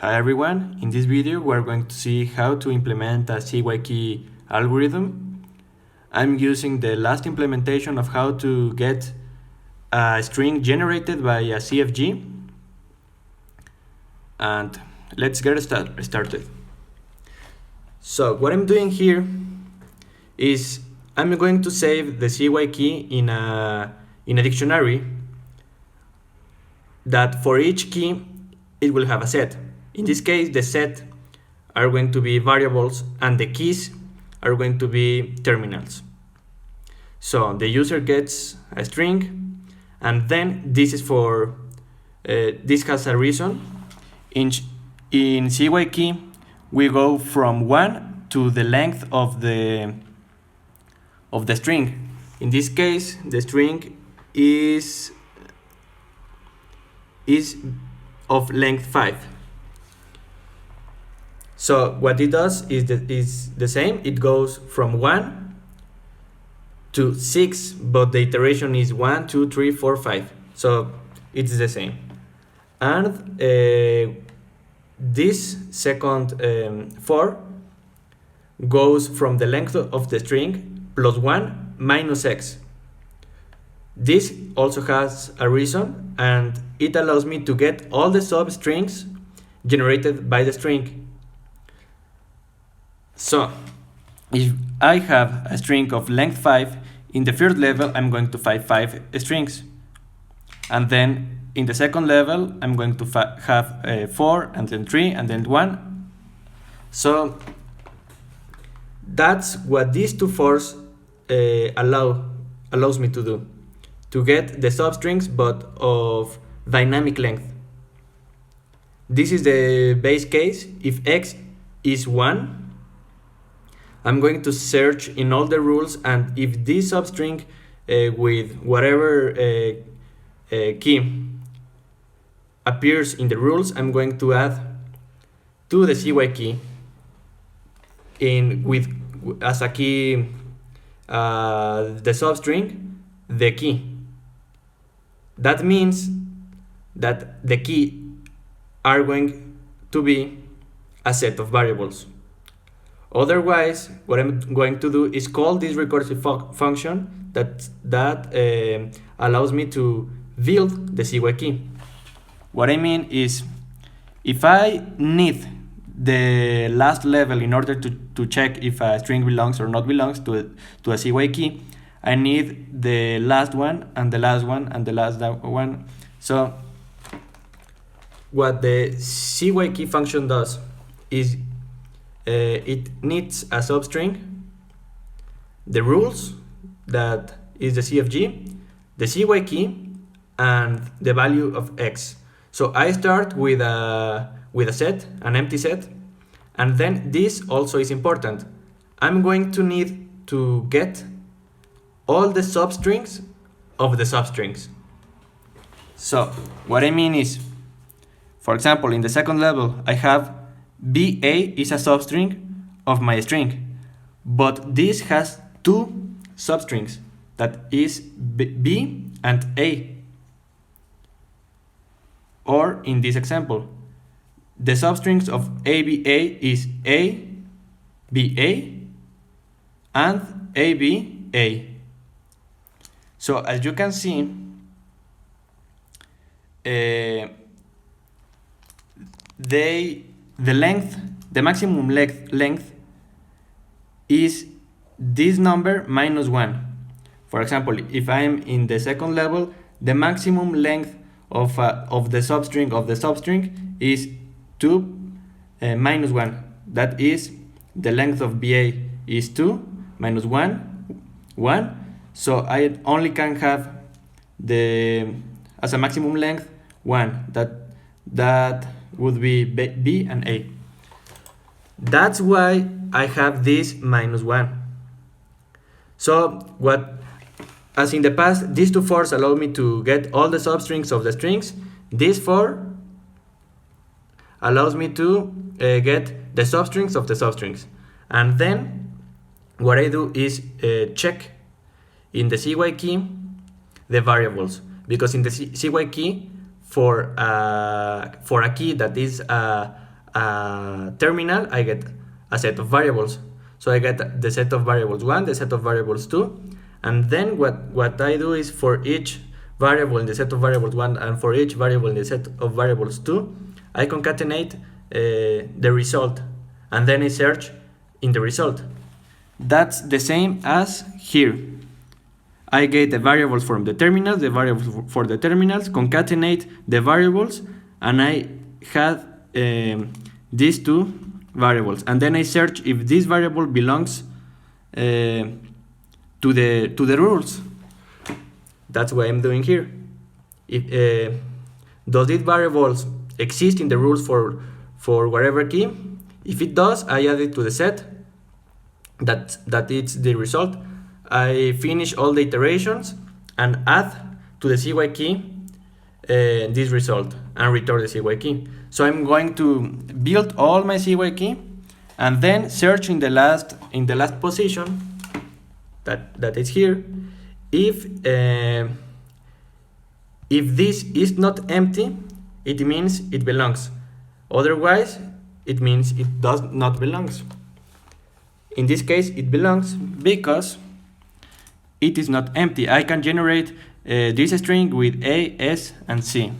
Hi everyone, in this video we're going to see how to implement a CYK algorithm. I'm using the last implementation of how to get a string generated by a CFG, and let's get started. So what I'm doing here is I'm going to save the CYK in a dictionary that for each key it will have a set. In this case, the set are going to be variables and the keys are going to be terminals. So the user gets a string, and then this is for this has a reason. In CYK, we go from 1 to the length of the string. In this case, the string is of length 5. So what it does is the same. It goes from 1 to 6, but the iteration is 1, 2, 3, 4, 5. So it's the same. And this second 4 goes from the length of the string plus 1 minus x. This also has a reason, and it allows me to get all the substrings generated by the string. So if I have a string of length 5, in the first level I'm going to find 5 strings, and then in the second level I'm going to have 4, and then 3, and then 1. So that's what these two fors allows me to do, to get the substrings but of dynamic length. This is the base case. If x is 1, I'm going to search in all the rules, and if this substring with whatever key appears in the rules, I'm going to add to the CYK as a key the substring, the key. That means that the key are going to be a set of variables. Otherwise, what I'm going to do is call this recursive function that allows me to build the CYK. What I mean is, if I need the last level in order to check if a string belongs or not belongs to a CYK, I need the last one and the last one and the last one. So what the CYK function does is it needs a substring, the rules, that is the CFG, the CYK, and the value of x. So I start with a set, an empty set, and then this also is important. I'm going to need to get all the substrings of the substrings. So what I mean is, for example, in the second level, I have BA is a substring of my string, but this has two substrings, that is B and A. Or in this example, the substrings of ABA is ABA and ABA. So as you can see, the maximum length is this number minus 1. For example, if I'm in the second level, the maximum length of the substring is 2 minus 1. That is, the length of BA is 2 minus 1. So I only can have as a maximum length 1. That would be B and A. That's why I have this minus 1. So as in the past, these two fors allow me to get all the substrings of the strings. This for allows me to get the substrings of the substrings. And then what I do is check in the CYK the variables, because in the CYK for a key that is a a terminal, I get a set of variables. So I get the set of variables 1, the set of variables 2, and then what I do is for each variable in the set of variables 1 and for each variable in the set of variables 2, I concatenate the result, and then I search in the result. That's the same as here. I get the variables from the terminals, the variables for the terminals, concatenate the variables, and I had these two variables, and then I search if this variable belongs to the rules. That's what I'm doing here. If does these variables exist in the rules for whatever key? If it does, I add it to the set. That is the result. I finish all the iterations and add to the CYK this result and return the CYK. So I'm going to build all my CYK and then search in the last position that is here. If this is not empty, it means it belongs. Otherwise, it means it does not belongs. In this case, it belongs because it is not empty. I can generate this string with A, S, and C.